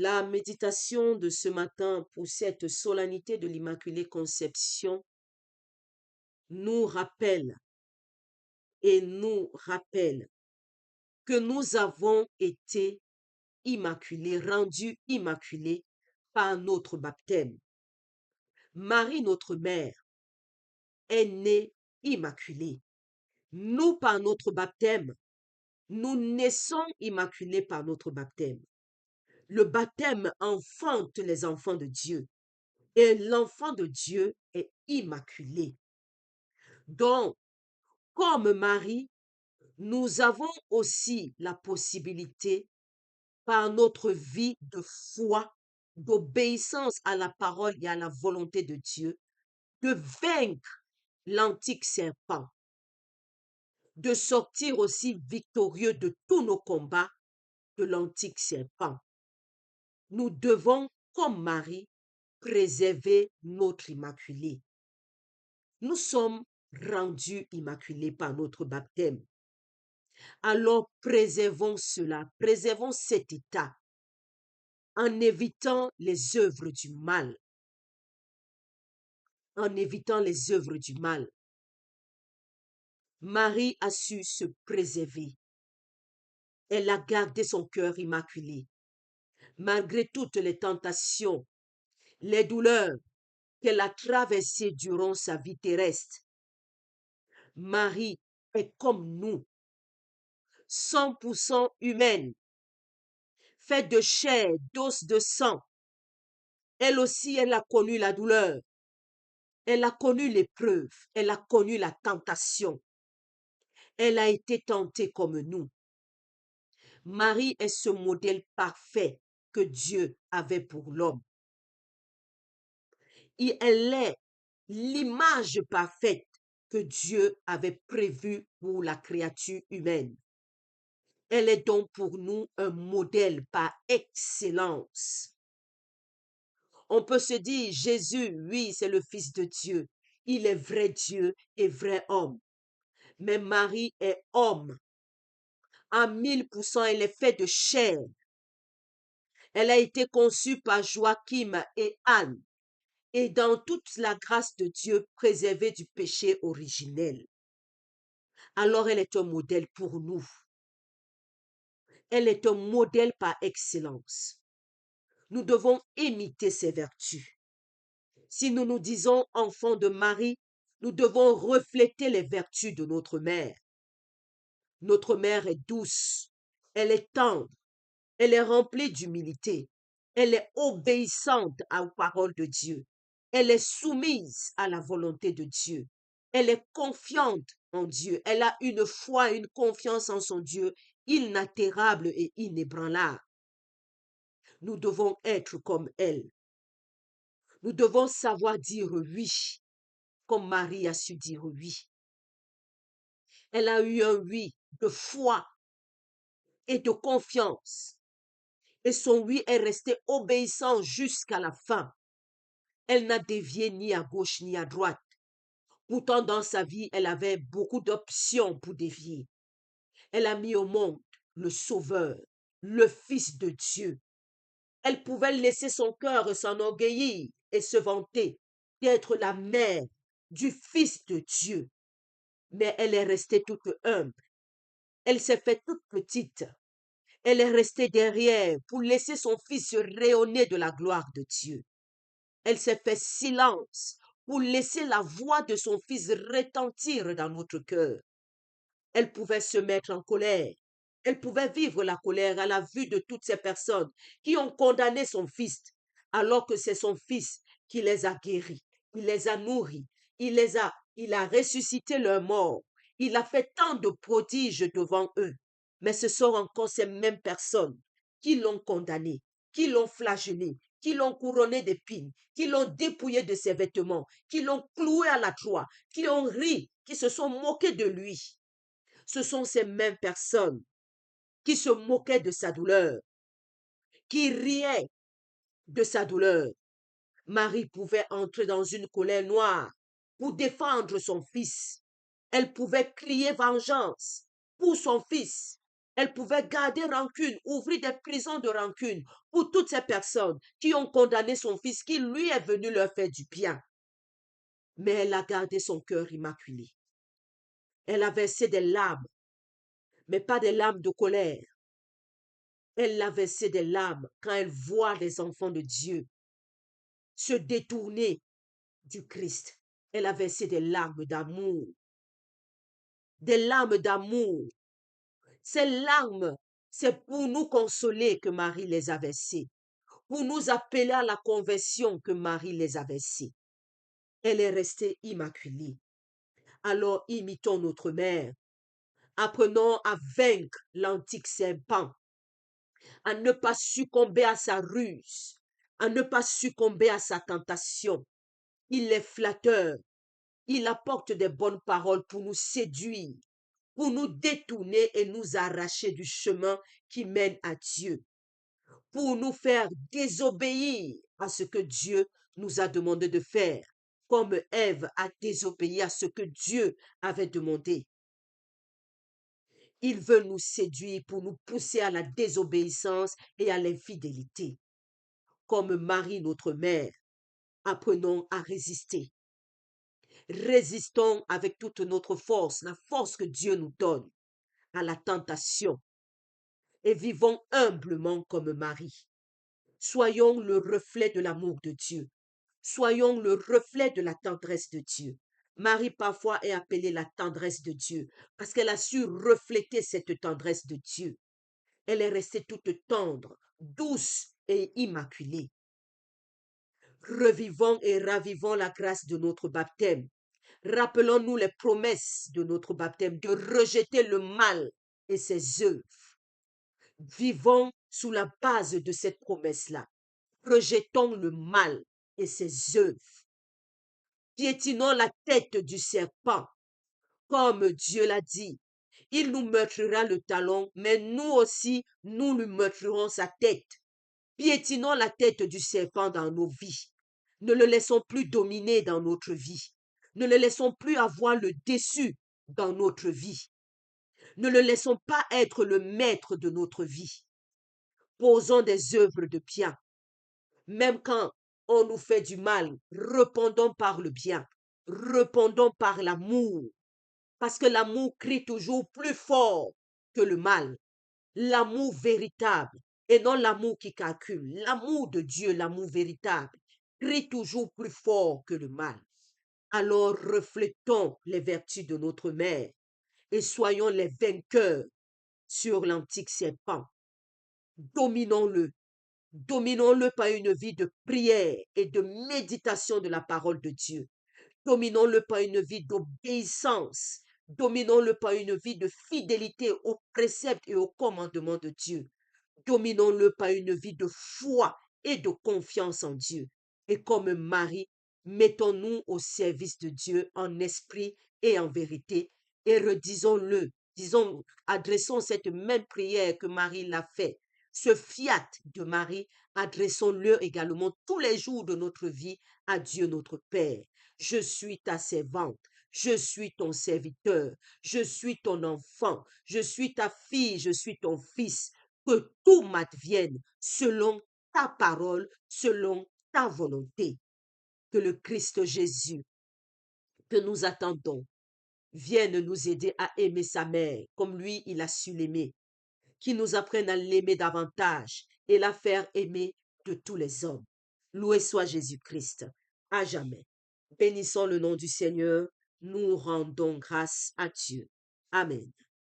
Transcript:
La méditation de ce matin pour cette solennité de l'Immaculée Conception nous rappelle que nous avons été immaculés, rendus immaculés par notre baptême. Marie, notre mère, est née immaculée. Nous, par notre baptême, nous naissons immaculés par notre baptême. Le baptême enfante les enfants de Dieu et l'enfant de Dieu est immaculé. Donc, comme Marie, nous avons aussi la possibilité, par notre vie de foi, d'obéissance à la parole et à la volonté de Dieu, de vaincre l'antique serpent, de sortir aussi victorieux de tous nos combats de l'antique serpent. Nous devons, comme Marie, préserver notre immaculé. Nous sommes rendus immaculés par notre baptême. Alors préservons cela, préservons cet état en évitant les œuvres du mal. En évitant les œuvres du mal. Marie a su se préserver. Elle a gardé son cœur immaculé. Malgré toutes les tentations, les douleurs qu'elle a traversées durant sa vie terrestre, Marie est comme nous, 100% humaine, faite de chair, d'os, de sang. Elle aussi, elle a connu la douleur. Elle a connu l'épreuve. Elle a connu la tentation. Elle a été tentée comme nous. Marie est ce modèle parfait que Dieu avait pour l'homme. Et elle est l'image parfaite que Dieu avait prévue pour la créature humaine. Elle est donc pour nous un modèle par excellence. On peut se dire, Jésus, oui, c'est le Fils de Dieu. Il est vrai Dieu et vrai homme. Mais Marie est homme. À 1000%, elle est faite de chair. Elle a été conçue par Joachim et Anne. Et dans toute la grâce de Dieu, préservée du péché originel. Alors elle est un modèle pour nous. Elle est un modèle par excellence. Nous devons imiter ses vertus. Si nous nous disons enfants de Marie, nous devons refléter les vertus de notre mère. Notre mère est douce, elle est tendre, elle est remplie d'humilité, elle est obéissante aux paroles de Dieu, elle est soumise à la volonté de Dieu, elle est confiante en Dieu, elle a une foi, une confiance en son Dieu inaltérable et inébranlable. Nous devons être comme elle. Nous devons savoir dire oui, comme Marie a su dire oui. Elle a eu un oui de foi et de confiance. Et son oui est resté obéissant jusqu'à la fin. Elle n'a dévié ni à gauche ni à droite. Pourtant, dans sa vie, elle avait beaucoup d'options pour dévier. Elle a mis au monde le Sauveur, le Fils de Dieu. Elle pouvait laisser son cœur s'enorgueillir et se vanter d'être la mère du Fils de Dieu. Mais elle est restée toute humble. Elle s'est faite toute petite. Elle est restée derrière pour laisser son fils rayonner de la gloire de Dieu. Elle s'est fait silence pour laisser la voix de son fils retentir dans notre cœur. Elle pouvait se mettre en colère. Elle pouvait vivre la colère à la vue de toutes ces personnes qui ont condamné son fils, alors que c'est son fils qui les a guéris, il les a nourris, il a ressuscité leurs morts, il a fait tant de prodiges devant eux. Mais ce sont encore ces mêmes personnes qui l'ont condamné, qui l'ont flagellé, qui l'ont couronné d'épines, qui l'ont dépouillé de ses vêtements, qui l'ont cloué à la croix, qui ont ri, qui se sont moqués de lui. Ce sont ces mêmes personnes qui se moquaient de sa douleur, qui riaient de sa douleur. Marie pouvait entrer dans une colère noire pour défendre son fils. Elle pouvait crier vengeance pour son fils. Elle pouvait garder rancune, ouvrir des prisons de rancune pour toutes ces personnes qui ont condamné son fils, qui lui est venu leur faire du bien. Mais elle a gardé son cœur immaculé. Elle a versé des larmes, mais pas des larmes de colère. Elle a versé des larmes quand elle voit les enfants de Dieu se détourner du Christ. Elle a versé des larmes d'amour. Des larmes d'amour. Ces larmes, c'est pour nous consoler que Marie les a versées. Pour nous appeler à la conversion que Marie les a versées. Elle est restée immaculée. Alors imitons notre mère. Apprenons à vaincre l'antique serpent, à ne pas succomber à sa ruse, à ne pas succomber à sa tentation. Il est flatteur. Il apporte des bonnes paroles pour nous séduire, pour nous détourner et nous arracher du chemin qui mène à Dieu, pour nous faire désobéir à ce que Dieu nous a demandé de faire, comme Ève a désobéi à ce que Dieu avait demandé. Il veut nous séduire pour nous pousser à la désobéissance et à l'infidélité. Comme Marie, notre mère, apprenons à résister. Résistons avec toute notre force, la force que Dieu nous donne, à la tentation. Et vivons humblement comme Marie. Soyons le reflet de l'amour de Dieu. Soyons le reflet de la tendresse de Dieu. Marie parfois est appelée la tendresse de Dieu parce qu'elle a su refléter cette tendresse de Dieu. Elle est restée toute tendre, douce et immaculée. Revivons et ravivons la grâce de notre baptême. Rappelons-nous les promesses de notre baptême, de rejeter le mal et ses œuvres. Vivons sous la base de cette promesse-là. Rejetons le mal et ses œuvres. Piétinons la tête du serpent, comme Dieu l'a dit. Il nous meurtrira le talon, mais nous aussi, nous lui meurtrirons sa tête. Piétinons la tête du serpent dans nos vies. Ne le laissons plus dominer dans notre vie. Ne le laissons plus avoir le dessus dans notre vie. Ne le laissons pas être le maître de notre vie. Posons des œuvres de bien. Même quand on nous fait du mal, répondons par le bien. Répondons par l'amour. Parce que l'amour crie toujours plus fort que le mal. L'amour véritable et non l'amour qui calcule. L'amour de Dieu, l'amour véritable, crie toujours plus fort que le mal. Alors reflétons les vertus de notre mère et soyons les vainqueurs sur l'antique serpent. Dominons-le. Dominons-le par une vie de prière et de méditation de la parole de Dieu. Dominons-le par une vie d'obéissance. Dominons-le par une vie de fidélité aux préceptes et aux commandements de Dieu. Dominons-le par une vie de foi et de confiance en Dieu. Et comme Marie, mettons-nous au service de Dieu en esprit et en vérité et redisons-le. Disons, adressons cette même prière que Marie l'a fait. Ce fiat de Marie, adressons-le également tous les jours de notre vie à Dieu notre Père. Je suis ta servante. Je suis ton serviteur. Je suis ton enfant. Je suis ta fille. Je suis ton fils. Que tout m'advienne selon ta parole, selon ta volonté. Que le Christ Jésus, que nous attendons, vienne nous aider à aimer sa mère comme lui, il a su l'aimer. Qu'il nous apprenne à l'aimer davantage et la faire aimer de tous les hommes. Loué soit Jésus-Christ, à jamais. Bénissons le nom du Seigneur, nous rendons grâce à Dieu. Amen.